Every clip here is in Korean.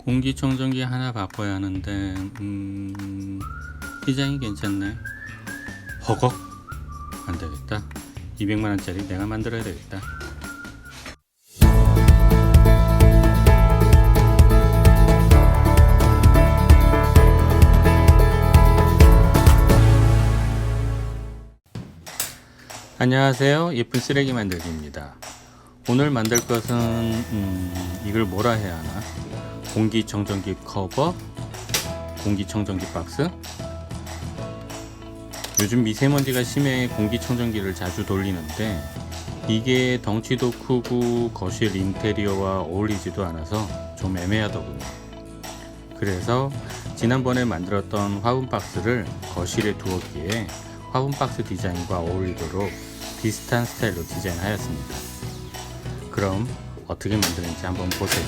공기청정기 하나 바꿔야 하는데 디자인이 괜찮네. 허걱 안되겠다. 200만원짜리 내가 만들어야 되겠다. 안녕하세요, 예쁜 쓰레기 만들기입니다. 오늘 만들 것은 이걸 뭐라 해야 하나, 공기청정기 커버, 공기청정기 박스. 요즘 미세먼지가 심해 공기청정기를 자주 돌리는데 이게 덩치도 크고 거실 인테리어와 어울리지도 않아서 좀 애매하더군요. 그래서 지난번에 만들었던 화분 박스를 거실에 두었기에 화분 박스 디자인과 어울리도록 비슷한 스타일로 디자인하였습니다. 그럼 어떻게 만드는지 한번 보세요.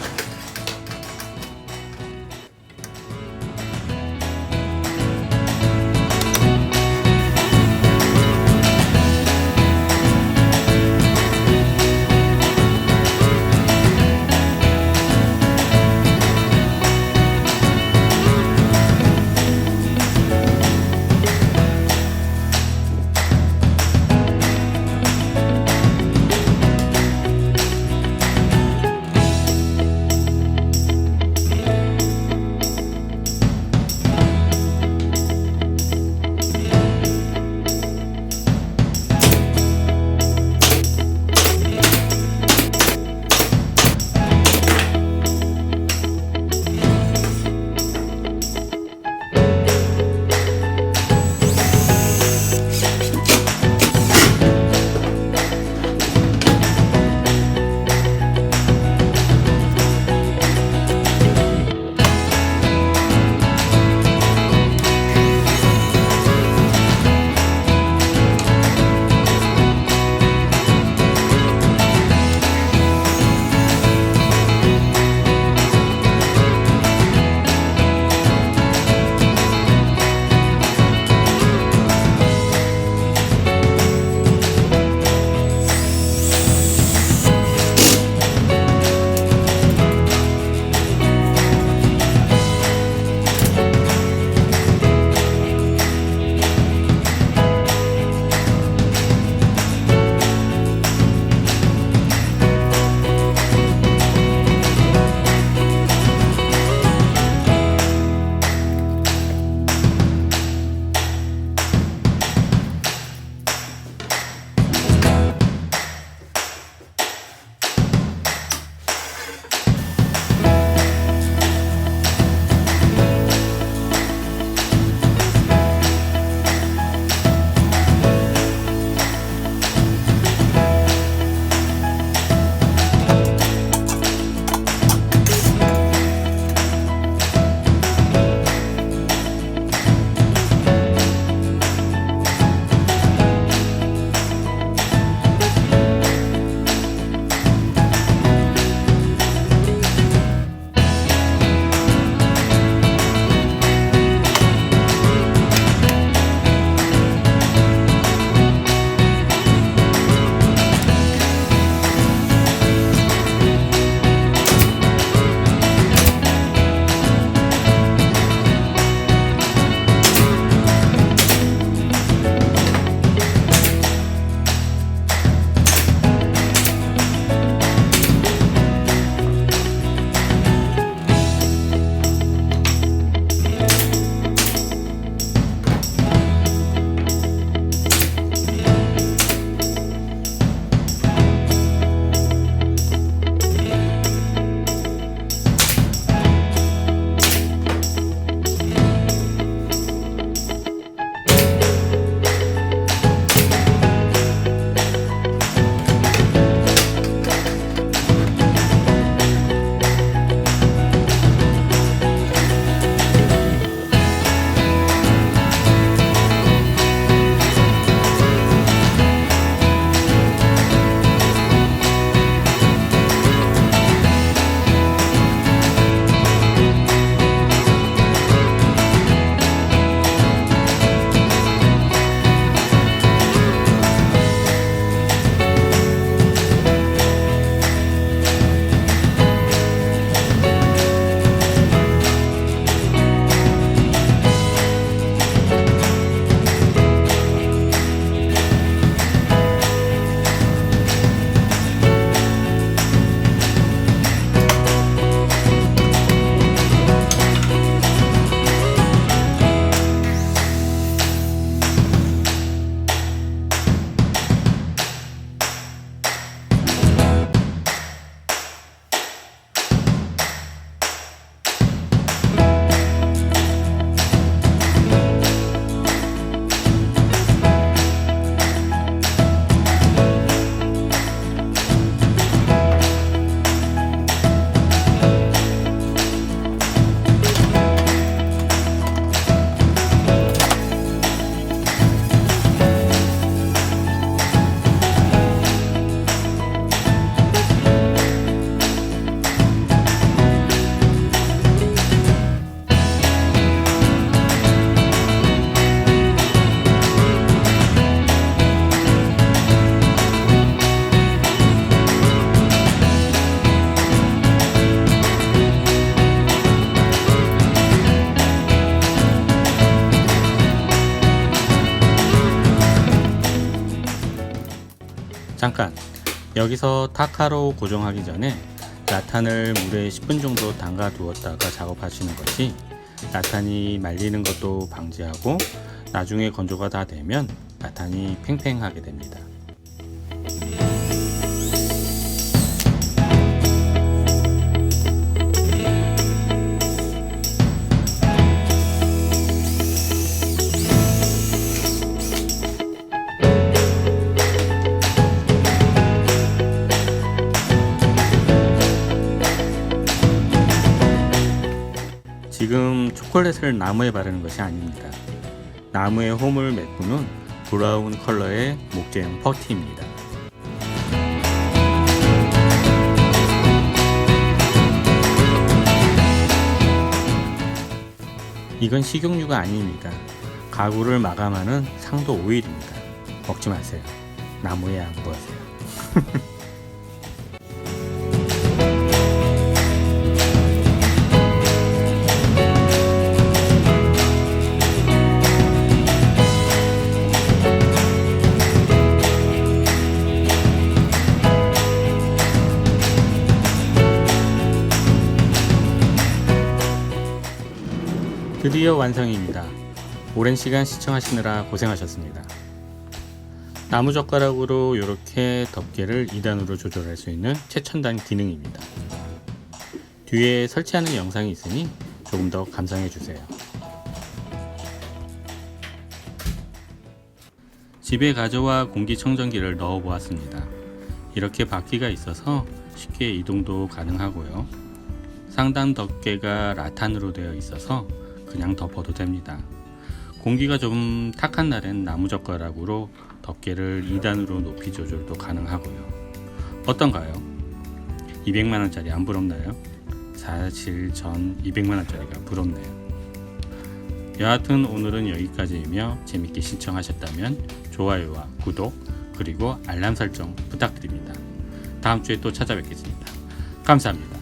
잠깐, 여기서 타카로 고정하기 전에 라탄을 물에 10분 정도 담가 두었다가 작업하시는 것이 라탄이 말리는 것도 방지하고 나중에 건조가 다 되면 라탄이 팽팽하게 됩니다. 지금 초콜릿을 나무에 바르는 것이 아닙니다. 나무에 홈을 메꾸는 브라운 컬러의 목재형 퍼티입니다. 이건 식용유가 아닙니다. 가구를 마감하는 상도 오일입니다. 먹지 마세요. 나무에 안 부으세요. 드디어 완성입니다. 오랜 시간 시청하시느라 고생하셨습니다. 나무젓가락으로 이렇게 덮개를 2단으로 조절할 수 있는 최첨단 기능입니다. 뒤에 설치하는 영상이 있으니 조금 더 감상해 주세요. 집에 가져와 공기청정기를 넣어 보았습니다. 이렇게 바퀴가 있어서 쉽게 이동도 가능하고요. 상단 덮개가 라탄으로 되어 있어서 그냥 덮어도 됩니다. 공기가 좀 탁한 날엔 나무젓가락으로 덮개를 2단으로 높이 조절도 가능하고요. 어떤가요? 200만원짜리 안 부럽나요? 사실 전 200만원짜리가 부럽네요. 여하튼 오늘은 여기까지이며 재밌게 시청하셨다면 좋아요와 구독 그리고 알람 설정 부탁드립니다. 다음 주에 또 찾아뵙겠습니다. 감사합니다.